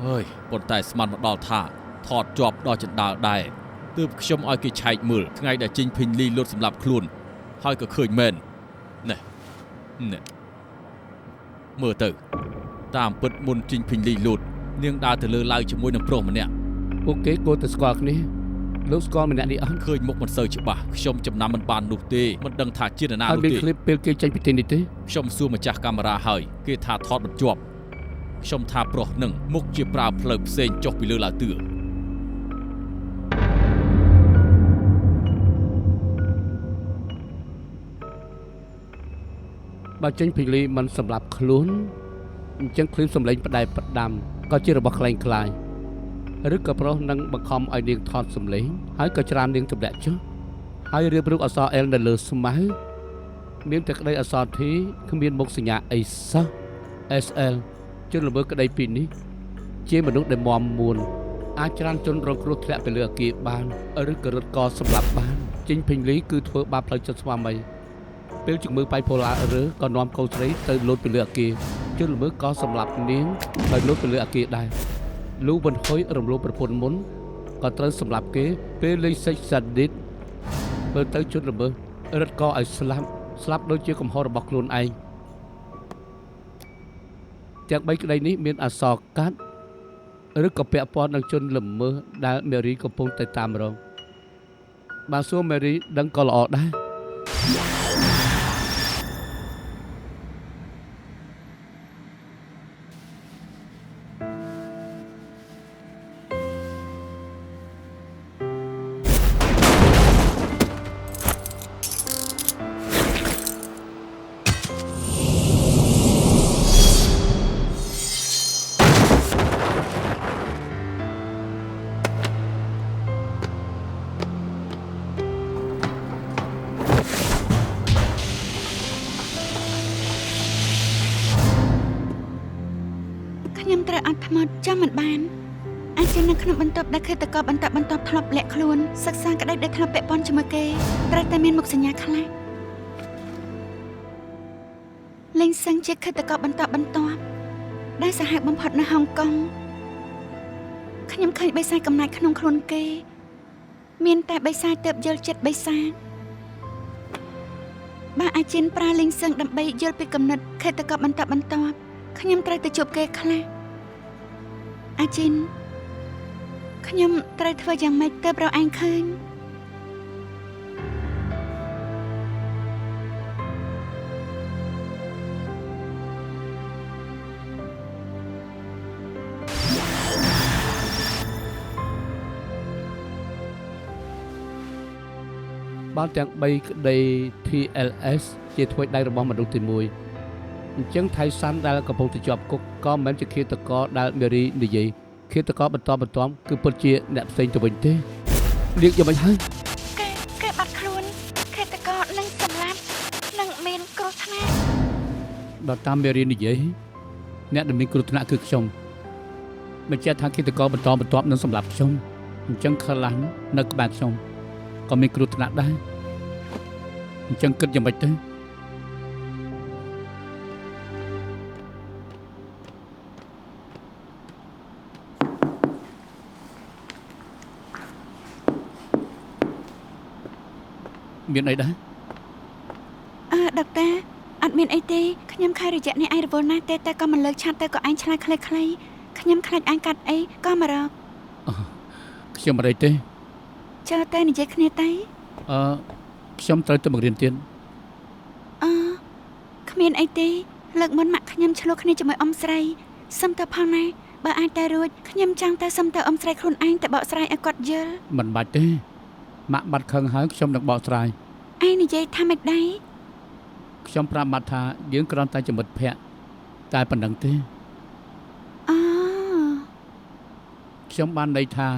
ហើយប៉ុន្តែស្មានមកដល់ថាថតជាប់ដល់ចណ្ដាលដែរទើបខ្ញុំឲ្យគេឆែកមើលថ្ងៃដែលជីងភីងលីលុតសម្លាប់ខ្លួនហើយក៏ឃើញមែនណែមើលទៅតាមពិតមុនជីងភីងលីលុតនាងដើរទៅលើឡាវជាមួយនឹងប្រុសម្នាក់ ពួកគេគួរតែស្គាល់គ្នាលោកស្គាល់ម្នាក់នេះអត់ ឃើញមុខមិនសូវច្បាស់ខ្ញុំចំណាំមិនបាននោះទេមិនដឹងថាជានរណា ហើយ នោះ មាន ទេ ឃ្លីបពេលគេចេញពីទីនេះទេ ខ្ញុំសួរម្ចាស់កាមេរ៉ាហើយគេថាថតមិនជាប់ខ្ញុំថាប្រុសនឹងមុខជាប្រើផ្លូវផ្សេងចុះពីលើឡាវទឿ បើចេញពីលីមិនសម្រាប់ខ្លួនអញ្ចឹងឃ្លីបសម្លេងផ្ដែផ្ដាំក៏ជារបស់ខ្លែងខ្លាយឬក៏ប្រុសនឹងបង្ខំឲ្យនាងថតសម្លេងហើយក៏ច្រាននាងទម្លាក់ចុះហើយរៀបរូបអក្សរ L នៅលើស្មៅមានតែក្តីអក្សរ T គ្មានមុខសញ្ញាអីសោះ SL ជនល្មើសក្តីពីនេះជាមនុស្សដែលមាំមួនអាចច្រានជនរងគ្រោះធ្លាក់ទៅលើអគារបានឬក៏រត់កសម្លាប់បានចេញពេញលីគឺធ្វើបាបផ្លូវចិត្តស្វាមីពេលជំងឺបាយផូឡាឬក៏នាំកូនស្រីទៅលោតពីលើអគារជនល្មើសក៏សម្លាប់នាងដោយលោតពីលើអគារដែរលូវបន្ហុយរំលោភប្រពន្ធមុនក៏ត្រូវសម្លាប់គេពេលលេងសេចសាឌីតមើលទៅជនល្មើសរត់កឲ្យស្លាប់ដូចជាកំហុសរបស់ខ្លួនឯងទាំង3ក្តីនេះមានអក្សរកាត់ឬក៏ពាក់ព័ន្ធនឹងជនល្មើសដែលមេរីកំពុងតែតាមរងបើសួរមេរីដឹងក៏ល្អដែរ ខ្ញុំត្រូវអត់ធ្មត់ចាំមិនបានអាចជានៅក្នុងបន្ទប់ដែលឃាតករបន្តធ្លាប់លាក់ខ្លួនសិក្សាក្តីដែលធ្លាប់ពាក់ព័ន្ធជាមួយគេត្រូវតែមានមុខសញ្ញាខ្លះលេងសឹងជាឃាតករបន្តដែលសាហាវបំផុតនៅហុងកុងខ្ញុំឃើញបិសាចកំណាចក្នុងខ្លួនគេមានតែបិសាចទើបយល់ចិត្តបិសាចបើអាចជាប្រើលេងសឹងដើម្បីយល់ពីគំនិតឃាតករបន្តខ្ញុំត្រូវទៅជួបគេខ្លះអាជីនខ្ញុំត្រូវធ្វើយ៉ាងម៉េចទើបរកឯងឃើញ បានទាំង3ក្តី TLS ជាធ្វើដៃរបស់មនុស្សទី1អញ្ចឹងថៃសាន់ដែលកំពុងទៅជាប់គុកក៏មិនមែនជាឃាតករដែលមេរីនិយាយឃាតករបន្តគឺពិតជាអ្នកផ្សេងទៅវិញទេលៀកយ៉ាងម៉េចហើយគេបាត់ខ្លួនឃាតករនឹងសម្លាប់នឹងមានគ្រោះថ្នាក់ដល់តាមមេរីនិយាយអ្នកដែលមានគ្រោះថ្នាក់គឺខ្ញុំមិនចេះថាឃាតករបន្តនឹងសម្លាប់ខ្ញុំអញ្ចឹងខ្លាំងនៅក្បែរខ្ញុំក៏មានគ្រោះថ្នាក់ដែរអញ្ចឹងគិតយ៉ាងម៉េចទៅមានអីដែរដុកទ័រអត់មានអីទេខ្ញុំខែរយៈនេះឯងរវល់ណាស់ទេតែក៏មិនលើកឆាត់ទៅក៏ឯងឆ្លើយខ្លីៗខ្ញុំខ្លាចឯងកាត់អីក៏មករកខ្ញុំមិនអីទេចូលទៅនិយាយគ្នាទៅខ្ញុំត្រូវទៅបង្រៀនទៀតគ្មានអីទេលើកមុនម៉ាក់ខ្ញុំឆ្លោះគ្នាជាមួយអ៊ំស្រីសុំទៅផងណាបើអាចទៅរួចខ្ញុំចង់ទៅសុំទៅអ៊ំស្រីខ្លួនឯងទៅបកស្រាយឲ្យគាត់យល់មិនបាច់ទេម៉ាក់បាត់ខឹងហើយខ្ញុំនឹងបកស្រាយឯងនិយាយថាម៉េចដែរខ្ញុំប្រាប់ម៉ាក់ថាយើងគ្រាន់តែជាមិត្តភក្តិតែប៉ុណ្្នឹងទេខ្ញុំបានន័យថា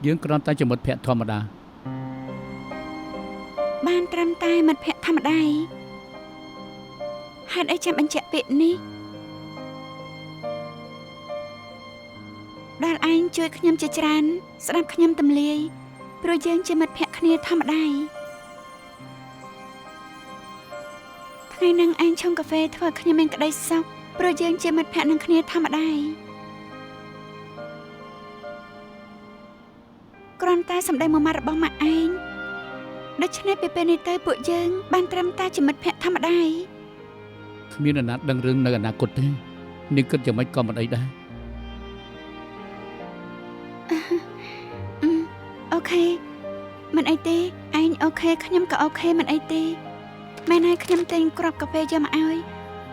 យើងគ្រាន់តែជាមិត្តភក្តិធម្មតាបានត្រឹមតែមិត្តភក្តិធម្មតាហេតុអីចាំបញ្ជាក់ពាក្យនេះដែលឯងជួយខ្ញុំជាច្រើនស្ដាប់ខ្ញុំទម្លាយព្រោះយើងជាមិត្តភក្តិគ្នាធម្មតាថ្ងៃនឹងឯងឆុងកាហ្វេធ្វើខ្ញុំមានក្តីសុខព្រោះយើងជាមិត្តភក្តិនឹងគ្នាធម្មតាគ្រាន់តែសម្ដីមួយម៉ាត់របស់ម៉ាក់ឯងដូច្នេះពីពេលនេះទៅពួកយើងបានត្រឹមតែជាមិត្តភក្តិធម្មតាគ្មានអ្នកណាដឹងរឿងនៅអនាគតទេនាងគិតយ៉ាងម៉េចក៏មិនអីដែរអូខេមិនអីទេឯងអូខេខ្ញុំក៏អូខេមិនអីទេមែនហើយខ្ញុំទិញគ្រាប់កាហ្វេយកមកឲ្យ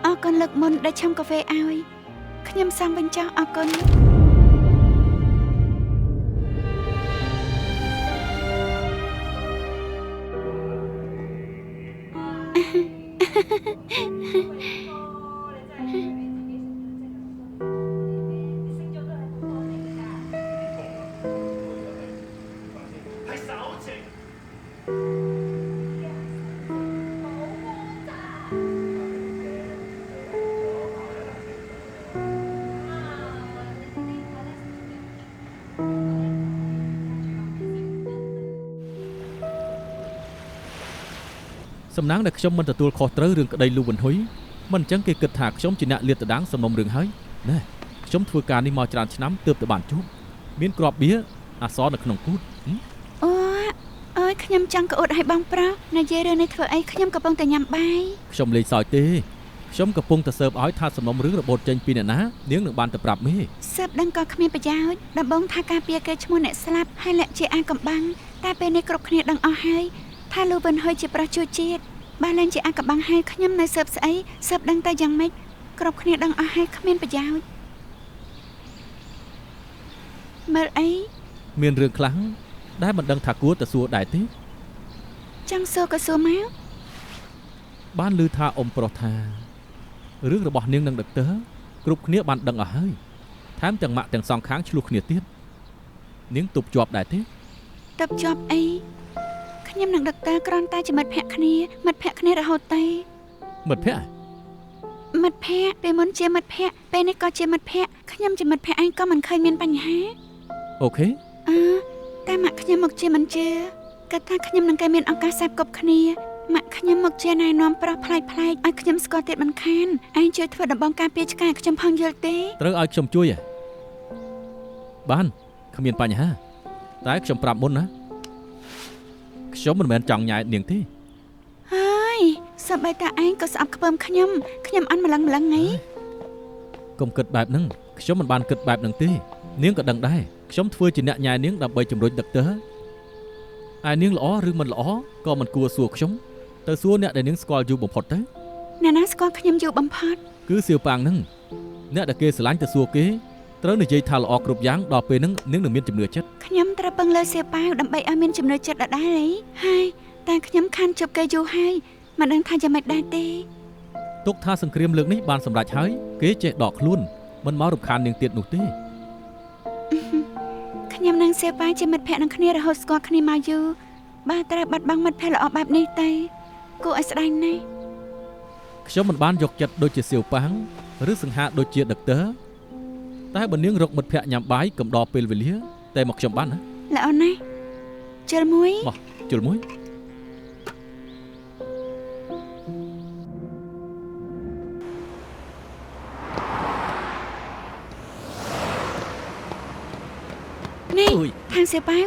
អរគុណលើកមុនដែលឆុងកាហ្វេឲ្យខ្ញុំសងវិញចោះអរគុណសំណាងដែលខ្ញុំមិនទទួលខុសត្រូវរឿងក្តីលូវវិនហ៊ុយមិនអញ្ចឹងគេគិតថាខ្ញុំជាអ្នកលាតត្រដាងសំណុំរឿងហើយណែខ្ញុំធ្វើការនេះមកច្រើនឆ្នាំទើបតែបានជួបមានគ្រាប់បៀអសរនៅក្នុងគូតអូអើយខ្ញុំចង់ក្អួតឲ្យបងប្រុសនិយាយរឿងនេះធ្វើអីខ្ញុំកំពុងតែញ៉ាំបាយខ្ញុំលេងសើចទេខ្ញុំកំពុងតែស៊ើបឲ្យថាសំណុំរឿងរបូតចេញពីអ្នកណានាងនឹងបានទៅប្រាប់មេស៊ើបដឹងក៏គ្មានប្រយោជន៍ដំបងថាការពារគេឈ្មោះអ្នកស្លាប់ហើយលាក់ជាអាកំបាំងតែពេលនេះគ្រប់គ្នាដឹងអស់ហើយថាលូវិនហ៊ុយជាប្រុសជួជាតិបានឡើងជាអាកំបាំងហើយខ្ញុំនៅស៊ើបស្អីស៊ើបដឹងតែយ៉ាងម៉េចគ្រប់គ្នាដឹងអស់ហើយគ្មានប្រយោជន៍មើលអីមានរឿងខ្លាំងដែលមិនដឹងថាគួរទៅសួរដែរទេចង់សួរក៏សួរមកបានឮថាអ៊ំប្រុសថារឿងរបស់នាងនិងដុកទ័រគ្រប់គ្នាបានដឹងអស់ហើយថែមទាំងម៉ាក់ទាំងសងខាងឆ្លោះគ្នាទៀតនាងទប់ជាប់ដែរទេទប់ជាប់អីខ្ញុំនិងដុកទ័រគ្រាន់តែជាមិត្តភក្តិគ្នារហូតទេមិត្តភក្តិពេលមុនជាមិត្តភក្តិពេលនេះក៏ជាមិត្តភក្តិខ្ញុំជាមិត្តភក្តិឯងក៏មិនឃើញមានបញ្ហាអូខេតែម៉ាក់ខ្ញុំមកជាមិនជឿគាត់ថាខ្ញុំនឹងគេមានឱកាសសាបគប់គ្នាម៉ាក់ខ្ញុំមកជាណែនាំប្រុសប្លែកឲ្យខ្ញុំស្គាល់ទៀតមិនខានឯងជួយធ្វើដំបងការពារឆ្កែខ្ញុំផងយល់ទេត្រូវឲ្យខ្ញុំជួយបានគ្មានបញ្ហាតែខ្ញុំប្រាប់មុនណាខ្ញុំមិនមែនចង់ញ៉ែនាងទេហើយសម្បីតែឯងក៏ស្អប់ខ្ពើមខ្ញុំអន់ម្លឹងហីកុំគិតបែបហ្នឹងខ្ញុំមិនបានគិតបែបហ្នឹងទេនាងក៏ដឹងដែរខ្ញុំធ្វើជាអ្នកញ៉ែនាងដើម្បីជំរុញដុកទ័រឯនាងល្អឬមិនល្អក៏មិនគួរសួរខ្ញុំទៅសួរអ្នកដែលនាងស្គាល់យូរបំផុតទៅអ្នកណាស្គាល់ខ្ញុំយូរបំផុតគឺសៀវប៉ាងហ្នឹងអ្នកដែលគេស្រឡាញ់ទៅសួរគេ ត្រូវនិយាយថាល្អគ្រប់យ៉ាងដល់ពេលហ្នឹងនាងនឹងមានជំនឿចិត្ត ខ្ញុំត្រូវពឹងលើសៀវប៉ាវដើម្បីឲ្យមានចំណុចចិត្តដដែលអីហើយតែខ្ញុំខានជប់គេយូរហើយមិនដឹងថាយ៉ាងម៉េចដែរទេ ទុកថាសង្គ្រាមលើកនេះបានសម្រេចហើយគេចេះដកខ្លួនមិនមករំខាននាងទៀតនោះទេ ខ្ញុំនិងសៀវប៉ាវជាមិត្តភក្តិនឹងគ្នារហូតស្គាល់គ្នាមកយូរបើត្រូវបាត់បង់មិត្តភក្តិល្អបែបនេះទេគួរឲ្យស្ដាយណាស់ ខ្ញុំមិនបានយកចិត្តដូចជាសៀវប៉ាងឬសង្ហាដូចជាដឹកទ័រតែបើនាងរកមិត្តភក្តិញ៉ាំបាយកំដរពេលវេលាតែមកខ្ញុំបានណា ល្អណាស់ជិលមួយ មកជុលមួយ នេះខាងសៀវប៉ាវ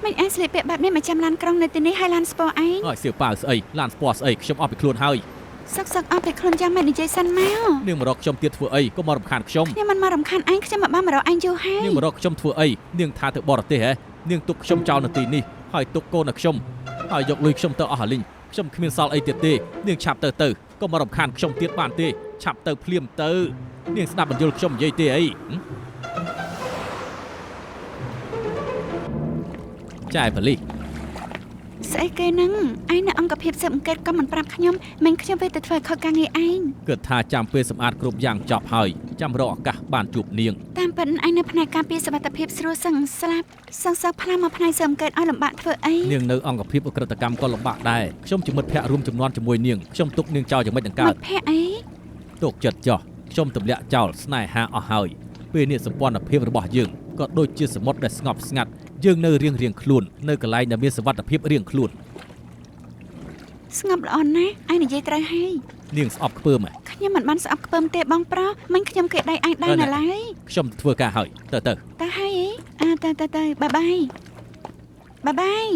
មិនអាចស្លៀកពាក់បែបនេះមកចាំឡានក្រុងនៅទីនេះហើយឡានស្ពតឯង ហើយសៀវប៉ាវស្អីឡានស្ពណ៌ស្អីខ្ញុំអស់ពីខ្លួនហើយ សឹកអត់តែខ្លួនយ៉ាងម៉េចនិយាយសិនមក នាងមករកខ្ញុំទៀតធ្វើអីក៏មករំខានខ្ញុំ ខ្ញុំមិនមករំខានឯងខ្ញុំមកបានមករកឯងយូរហើយ នាងមករកខ្ញុំធ្វើអីនាងថាទៅបរទេសហ៎នាងទុកខ្ញុំចោលនៅទីនេះហើយទុកកូននៅខ្ញុំហើយយកលុយខ្ញុំទៅអស់ហើយលីងខ្ញុំគ្មានសល់អីទៀតទេនាងឆាប់ទៅក៏មករំខានខ្ញុំទៀតបានទេឆាប់ទៅភ្លាមទៅនាងស្ដាប់បញ្យល់ខ្ញុំនិយាយទេអីចាយប៉លី ស្អីគេហ្នឹងឯងនៅអង្គភាពស៊ើបអង្កេតក៏មិនប្រាប់ខ្ញុំមិនខ្ញុំពេលទៅធ្វើខុសការងារឯង គិតថាចាំពេលសម្អាតគ្រប់យ៉ាងចប់ហើយចាំរកឱកាសបានជួបនាង តាមពិតឯងនៅផ្នែកការពារសុវត្ថិភាពស្រួលសឹងស្លាប់សឹងផ្លាស់មកផ្នែកស៊ើបអង្កេតឲ្យលំបាកធ្វើអី នាងនៅអង្គភាពអក្រិតកម្មក៏លំបាកដែរខ្ញុំជាមិត្តភក្តិរួមចំនួនជាមួយនាងខ្ញុំទុកនាងចោលយ៉ាងម៉េចដង្កើត មិត្តភក្តិអី ទុកចិត្តចោះខ្ញុំទម្លាក់ចោលស្នេហាអស់ហើយពេលនេះសម្ព័ន្ធភាពរបស់យើងក៏ដូចជាសមុទ្រដែលស្ងប់ស្ងាត់យើងនៅរៀងខ្លួននៅកន្លែងដែលមានសុវត្ថិភាពរៀងខ្លួន ស្ងប់ល្អណាស់ឯងនិយាយត្រូវហើយ នាងស្អប់ខ្ពើម ខ្ញុំមិនបានស្អប់ខ្ពើមទេបងប្រុសមិនខ្ញុំគេដៃឯងដែរនៅឡើយ ខ្ញុំធ្វើការហើយទៅ ទៅហើយអីទៅបាយបាយ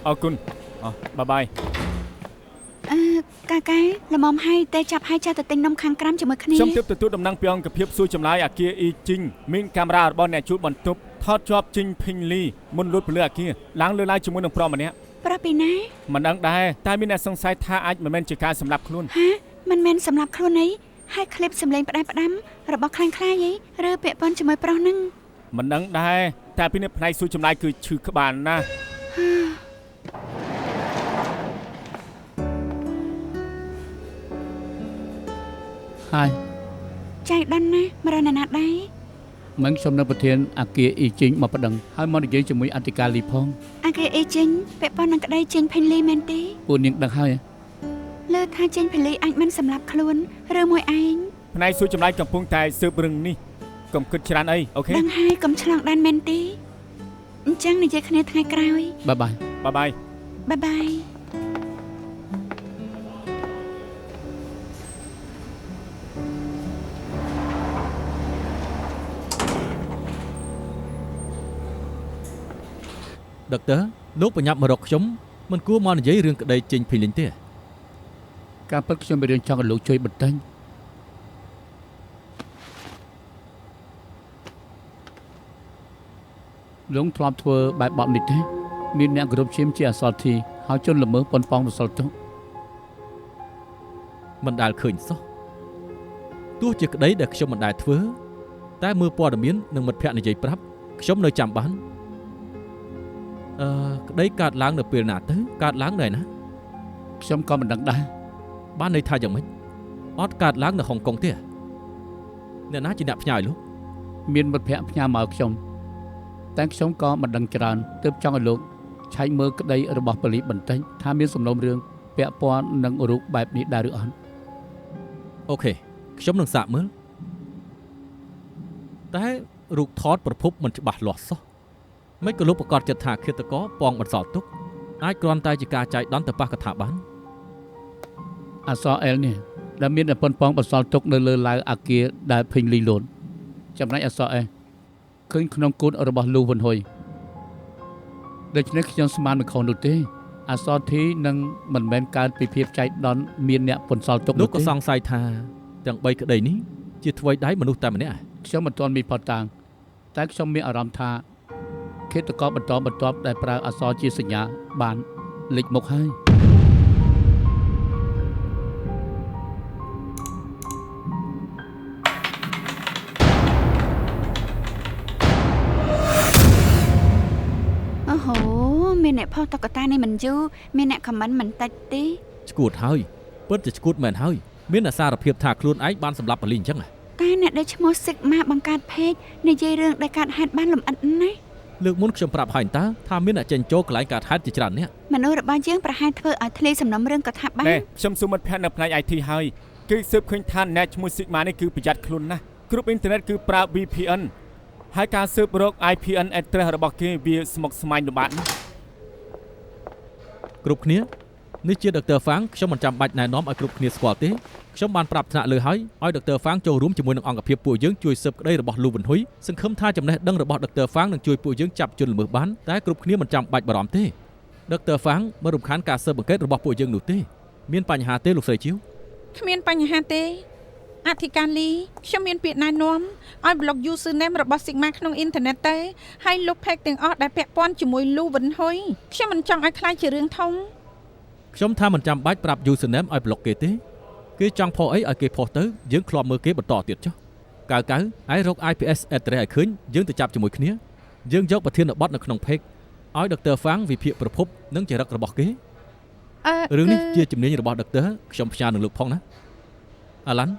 អរគុណបាយ កាកែល្មមហើយតែចាប់ហើយចាស់ទៅទិញនំខាងក្រោមជាមួយគ្នា ខ្ញុំទើបទទួលដំណឹងពីអង្គភាពសួរចម្លើយអាគារអ៊ីជីងមានកាមេរ៉ារបស់អ្នកជួលបន្ទប់ថតជាប់ជីងភីងលីមុនលុតពលឺអាគារឡើងលើឡាយជាមួយនឹងប្រុសម្នាក់ ប្រាប់ពីណា មិនដឹងដែរតែមានអ្នកសង្ស័យថាអាចមិនមែនជាការសម្លាប់ខ្លួន ហាមិនមែនសម្រាប់ខ្លួនអីហើយคลิปសម្លេងផ្ដាំរបស់ខ្លាំងខ្លាយអីឬពាក់ព័ន្ធជាមួយប្រុសនឹង មិនដឹងដែរតែពីនេះផ្នែកសួរចម្លើយគឺឈឺក្បាលណាស់ ហើយ ចៃដន្យណាស់មរណណាត់ដែរ មិនខ្ញុំនៅប្រធានអាគារអ៊ីជីងមកប្តឹងហើយមកនិយាយជាមួយអធិការលីផង អាគេអីចេញពាក់ព័ន្ធនឹងក្តីចេញភេនលីមែនទេ ពួកនាងដឹងហើយ លើថាចេញភេនលីអាចមិនសម្លាប់ខ្លួនឬមួយឯង ផ្នែកសួរចម្លើយកំពុងតែស៊ើបរឿងនេះកុំគិតច្រើនអីអូខេ ដឹងហើយកុំឆ្លងដែនមែនទេអញ្ចឹងនិយាយគ្នាថ្ងៃក្រោយ បាយ បាយ ដឹកទ័រលោកបញ្ញាប់មករកខ្ញុំមិនគួរមកនិយាយរឿងក្តីចេញភីលីងទេ ការពិតខ្ញុំមានរឿងចង់ឲ្យលោកជួយបន្តិចលោកធ្លាប់ធ្វើបែបបបនេះទេមានអ្នកគ្រប់ឈាមជាអសរធីហើយជន់ល្មើសប៉ុនប៉ងរសល់ទុក មិនដែលឃើញសោះទោះជាក្តីដែលខ្ញុំមិនដែលធ្វើតែមើលព័ត៌មាននិងមិត្តភក្តិនិយាយប្រាប់ខ្ញុំនៅចាំបានក្តីកើតឡើងនៅពេលណាទៅកើតឡើងនៅណា ខ្ញុំក៏មិនដឹងដែរ បានន័យថាយ៉ាងម៉េចអត់កើតឡើងនៅហុងកុងទេអ្នកណាជាអ្នកផ្ញើលោក មានមិត្តភក្តិផ្ញើមកខ្ញុំតែខ្ញុំក៏មិនដឹងច្រើនទើបចង់ឲ្យលោកឆែកមើលក្តីរបស់ប៉ូលីសបន្តិចថាមានសំណុំរឿងពាក់ព័ន្ធនឹងរូបបែបនេះដែរឬអត់ អូខេខ្ញុំនឹងសាកមើលតែរូបថតប្រភពមិនច្បាស់លាស់សោះមិនក៏លោកប្រកាសចិត្តថាឃាតករប៉ងបន្សល់ទុកអាចគ្រាន់តែជាការចែកដន្យទៅប៉ះកថាបាន អសរអែលនេះដែលមានតែប៉ុនប៉ងបន្សល់ទុកនៅលើឡាវអាគារដែលភេងលីលូនចំណែកអសរអែឃើញក្នុងគូនរបស់លូវុនហ៊ុយដូច្នេះខ្ញុំស្មានមិនខុសនោះទេអសរធីនឹងមិនមែនកើតពីភាពចែកដន្យមានអ្នកបន្សល់ទុក លោកក៏សង្ស័យថាទាំង3ក្តីនេះជាធ្វើដៃមនុស្សតែម្នាក់ ខ្ញុំមិនទាន់មានផុតតាំងតែខ្ញុំមានអារម្មណ៍ថាឃាតករបន្តបន្ទាប់ដែលប្រើអសរជាសញ្ញាបាន លេចមុខហើយអូហូមានអ្នកផុសតុក្កតានេះមិនយូរមានអ្នកខមមិនមិនតិចទេ ឈួតហើយពិតជាឈួតមែនហើយមានអាសារភាពថាខ្លួនឯងបានសម្លាប់ប៉ូលីសអញ្ចឹង តែអ្នកដែលឈ្មោះ Sigma បង្កើតเพจនិយាយរឿងដែលកើតហេតុបានលម្អិតណាស់ លើកមុនខ្ញុំប្រាប់ហើយតើថាមានអ្នកចេញចូលកន្លែងកើតហេតុជាច្រើនអ្នក មនុស្សរបស់យើងប្រហែលធ្វើឲ្យធ្លាយសំណុំរឿងក៏ថាបាន ណែខ្ញុំសុំមិត្តភ័ក្តិនៅផ្នែក IT ហើយគឺស៊ើបឃើញថាអ្នកឈ្មោះ Sigma នេះគឺប្រយ័ត្នខ្លួនណាស់គ្រប់អ៊ីនធឺណិតគឺប្រើ VPN ហើយការស៊ើបរក IPN address របស់គេវាស្មុគស្មាញលំបាកណាស់ គ្រប់គ្នានេះជា Dr. Fang ខ្ញុំមិនចាំបាច់ណែនាំឲ្យគ្រប់គ្នាស្គាល់ទេខ្ញុំបានប្រាប់ថ្នាក់លើហើយឲ្យ Dr. Fang ចូលរួមជាមួយនឹងអង្គភាពពួកយើងជួយស៊ើបក្តីរបស់លោកវណ្ណហ៊ុយសង្ឃឹមថាចំណេះដឹងរបស់ Dr. Fang នឹងជួយពួកយើងចាប់ជនល្មើសបានតែគ្រប់គ្នាមិនចាំបាច់បារម្ភទេ Dr. Fang មិនរំខានការស៊ើបអង្កេតរបស់ពួកយើងនោះទេមានបញ្ហាទេលោកស្រីជីវ គ្មានបញ្ហាទេអធិការលីខ្ញុំមានពាក្យណែនាំឲ្យ blog username របស់ Sigma ក្នុងអ៊ីនធឺណិតទៅហើយលុប page ទាំងអស់ដែលពាក់ព័ន្ធជាមួយលូវិនហ៊ុយខ្ញុំមិនចង់ឲ្យខ្លាចជារឿងធំ ខ្ញុំថាមិនចាំបាច់ប្រាប់ username ឲ្យ block គេទេគេចង់ផុសអីឲ្យគេផុសទៅយើងធ្លាប់មើលគេបន្តទៀតចុះកៅឯងរក IPS address ឲ្យឃើញយើងទៅចាប់ជាមួយគ្នាយើងយកប្រធានបទនៅក្នុង page ឲ្យ Dr. Fang វិភាគប្រភពនិងចរិតរបស់គេរឿងនេះជាជំនាញរបស់ Dr. ខ្ញុំផ្ញើនឹងលោកផងណាអាឡាន់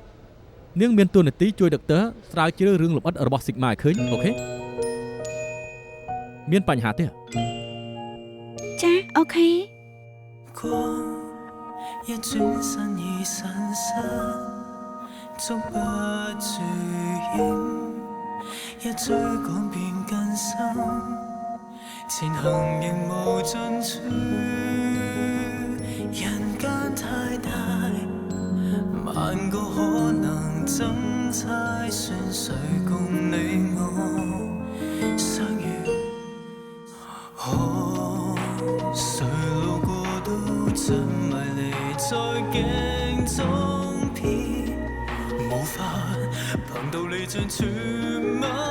នាងមានតួនាទីជួយ Dr. ស្រាវជ្រាវរឿងលម្អិតរបស់ Sigma ឲ្យឃើញអូខេមានបញ្ហាទេ ចាអូខេ 光一轉身已散失，觸不住影，一追趕便更深，前行仍無盡處，人間太大，萬個可能怎猜算誰共你我相遇？誰路過都像迷離在鏡中片，無法憑道理像傳聞。